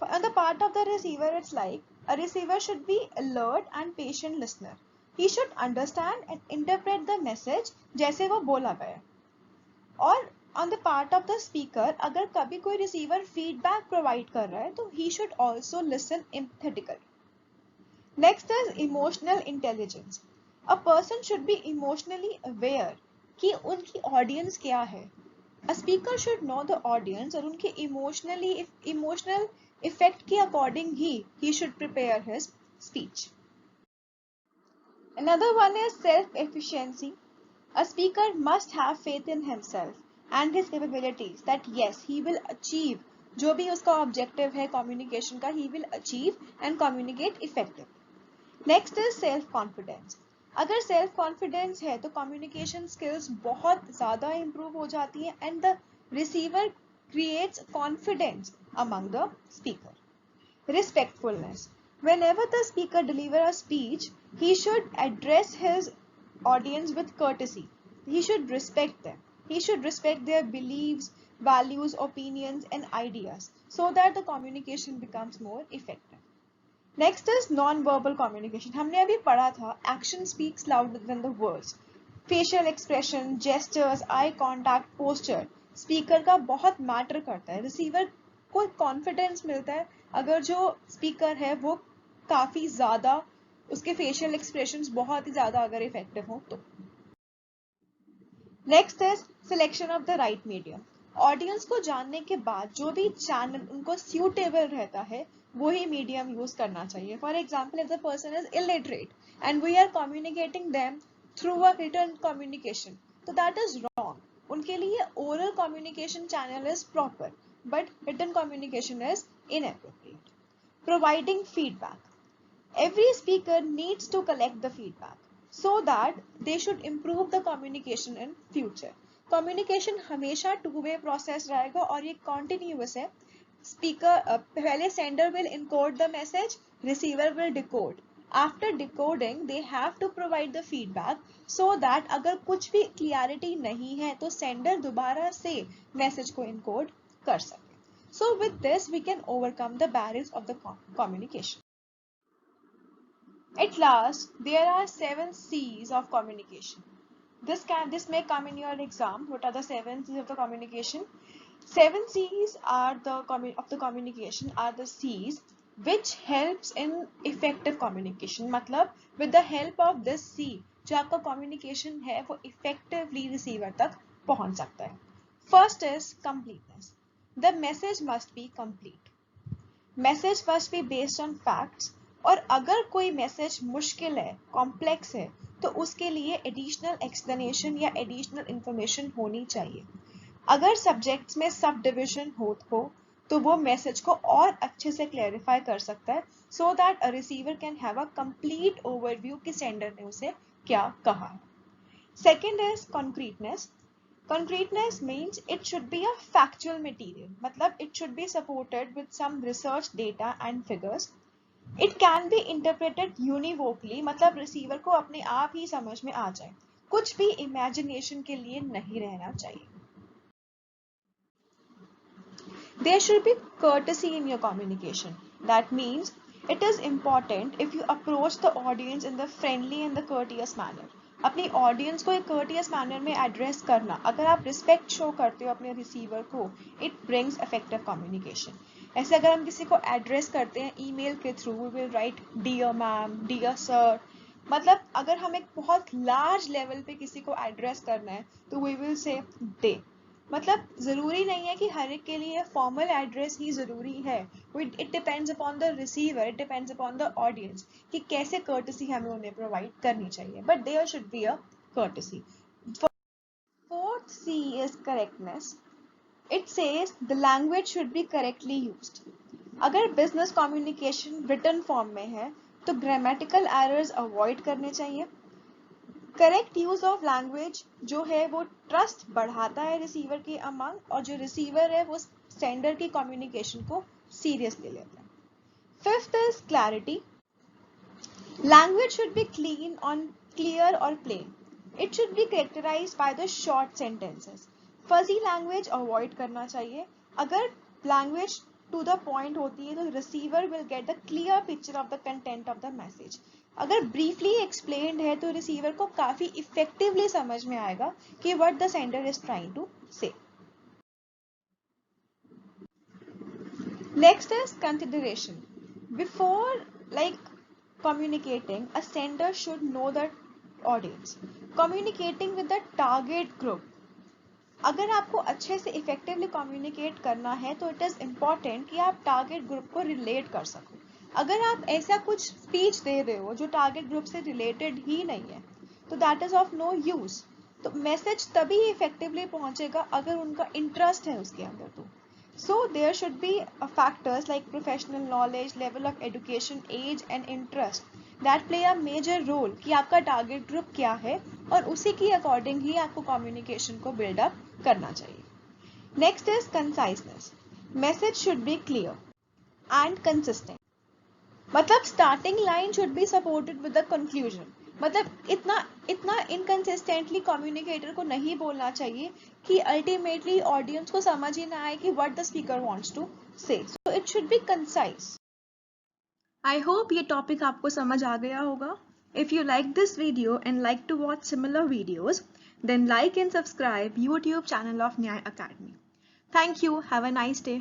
On the part of the receiver, it's like a receiver should be alert and patient listener. He should understand and interpret the message जैसे वो बोला गया. और on the part of the speaker, अगर कभी कोई receiver feedback provide कर रहा है तो he should also listen empathetically. Next is emotional intelligence. A person should be emotionally aware कि उनकी audience क्या है. A speaker should know the audience और उनके emotional effect के according he should prepare his speech. Another one is self-efficiency. A speaker must have faith in himself and his capabilities that yes, he will achieve जो भी उसका objective है communication का, he will achieve and communicate effectively. Next is self-confidence. अगर self confidence है तो communication skills बहुत ज़्यादा इम्प्रूव हो जाती है and the receiver creates confidence among the speaker. Respectfulness. Whenever the speaker deliver a speech, he should address his audience with courtesy. He should respect them. He should respect their beliefs, values, opinions and ideas so that the communication becomes more effective. Next is non-verbal communication. हमने अभी पढ़ा था action speaks louder than the words. Facial expression, gestures, eye contact, posture speaker का बहुत matter करता है. Receiver को confidence मिलता है अगर जो speaker है वो काफी ज़्यादा उसके facial expressions बहुत ही ज़्यादा अगर effective हो तो. Next is selection of the right medium. Audience को जानने के बाद जो भी चैनल उनको suitable रहता है वही मीडियम यूज करना चाहिए. For example, if the person is illiterate and we are communicating them through a written communication तो दैट इज रॉन्ग. उनके लिए oral communication channel is proper but written communication is inappropriate. Providing feedback. Every speaker needs to collect the feedback so that they should improve the communication in future. Communication हमेशा two way process रहेगा और ये continuous है. Speaker पहले sender will encode the message, receiver will decode. After decoding, they have to provide the feedback so that अगर कुछ भी clarity नहीं है तो sender दोबारा से message को encode कर सके. So with this we can overcome the barriers of the communication. At last, there are 7 C's of communication. This may come in your exam. What are the 7 C's of the communication? 7 C's are of the communication are the C's which helps in effective communication. मतलब with the help of this C जो आपका communication है वो effectively receiver तक पहुंच सकता है. First is completeness. The message must be complete. Message must be based on facts. और अगर कोई मैसेज मुश्किल है, कॉम्प्लेक्स है तो उसके लिए एडिशनल एक्सप्लेनेशन या एडिशनल इंफॉर्मेशन होनी चाहिए. अगर सब्जेक्ट्स में सब डिविजन हो तो वो मैसेज को और अच्छे से क्लैरिफाई कर सकता है so that a receiver can have a complete overview कि सेंडर ने उसे क्या कहा है. Second is concreteness. Concreteness means it should be a factual material. मतलब it should be supported with some research data and figures. It can be interpreted univocally. मतलब receiver को अपने आप ही समझ में आ जाए. कुछ भी imagination के लिए नहीं रहना चाहिए. There should be courtesy in your communication. That means it is important if you approach the audience in the friendly and the courteous manner. अपनी audience को एक courteous manner में address करना. अगर आप respect show करते हो अपने receiver को, it brings effective communication. ऐसे अगर हम किसी को address करते हैं email के through, we will write dear ma'am, dear sir. मतलब अगर हम एक बहुत large level पे किसी को address करना है तो we will say they. मतलब जरूरी नहीं है कि हर एक के लिए फॉर्मल एड्रेस ही जरूरी है. It depends upon the receiver, it depends upon the audience कि कैसे कर्टसी हमें उन्हें प्रोवाइड करनी चाहिए. But there should be a courtesy. Fourth C is correctness. It says the language should be correctly used. अगर business communication written form में है तो grammatical errors avoid करने चाहिए. करेक्ट यूज ऑफ लैंग्वेज जो है वो ट्रस्ट बढ़ाता है रिसीवर के अमंग और जो रिसीवर है वो सेंडर की कम्युनिकेशन को सीरियसली लेता है. Fifth is clarity. Language should be clear और plain. It should be characterised by the short sentences. Fuzzy language avoid करना चाहिए. अगर लैंग्वेज टू द पॉइंट होती है तो receiver will get the clear picture of the content of the message. अगर briefly explained है तो रिसीवर को काफी इफेक्टिवली समझ में आएगा कि what the sender is trying to say. Next is consideration. Before communicating, a sender should know the audience. Communicating with the target group. अगर आपको अच्छे से इफेक्टिवली कम्युनिकेट करना है तो इट इज इम्पॉर्टेंट कि आप टारगेट ग्रुप को रिलेट कर सको. अगर आप ऐसा कुछ स्पीच दे रहे हो जो टारगेट ग्रुप से रिलेटेड ही नहीं है तो that is of no use. तो मैसेज तभी इफेक्टिवली पहुंचेगा अगर उनका इंटरेस्ट है उसके अंदर. तो so there should be factors like professional knowledge, level of education, age and interest that play a major role कि आपका टारगेट ग्रुप क्या है और उसी की अकॉर्डिंग ही आपको कम्युनिकेशन को बिल्ड अप करना चाहिए. Next is conciseness. Message should be clear and consistent. मतलब starting line should be supported with the conclusion. मतलब इतना इनकंसिस्टेंटली कम्युनिकेटर को नहीं बोलना चाहिए कि अल्टीमेटली ऑडियंस को समझ ही ना आए कि what the speaker wants to say. So it should be concise. I hope ये टॉपिक आपको समझ आ गया होगा. If you like this video and like to watch similar videos then like and subscribe YouTube channel of Nyay Academy. Thank you. Have a nice day.